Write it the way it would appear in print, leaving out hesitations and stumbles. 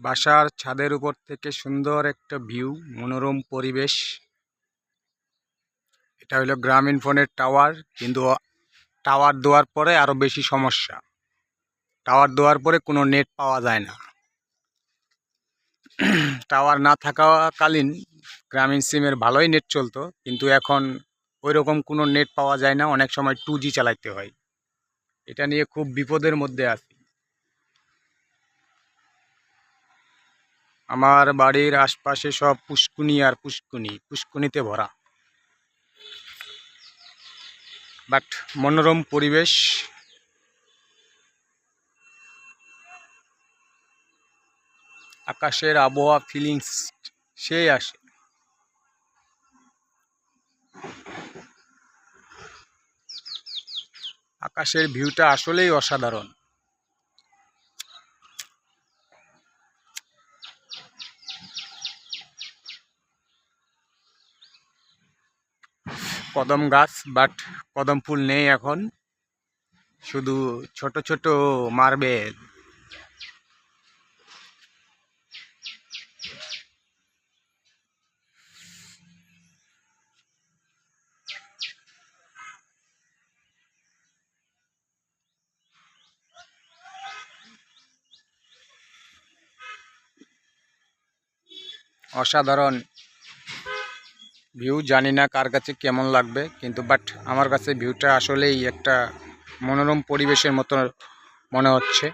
বাসার ছাদের উপর থেকে সুন্দর একটা ভিউ, মনোরম পরিবেশ। এটা হলো গ্রামীণ ফোনের টাওয়ার, কিন্তু টাওয়ার দেওয়ার পরে আরো বেশি সমস্যা। টাওয়ার দেওয়ার পরে কোনো নেট পাওয়া যায় না। টাওয়ার না থাকাকালীন গ্রামীণ সিমের ভালোই নেট চলতো, কিন্তু এখন ওই রকম কোনো নেট পাওয়া যায় না। অনেক সময় 2G চালাতে হয়। এটা নিয়ে খুব বিপদের মধ্যে আছি। আমার বাড়ির আশপাশে সব পুষ্কুনি আর পুষ্কুনি, পুষ্কুনিতে ভরা। বাট মনোরম পরিবেশ। আকাশের আবহাওয়া ফিলিংস সেই আসে। আকাশের ভিউটা আসলেই অসাধারণ। কদম গাছ, বাট কদম ফুল নেই এখন, শুধু ছোট ছোট মারবেল। অসাধারণ ভিউ। জানি না কার কাছে কেমন লাগবে, কিন্তু বাট আমার কাছে ভিউটা আসলেই একটা মনোরম পরিবেশের মতো মনে হচ্ছে।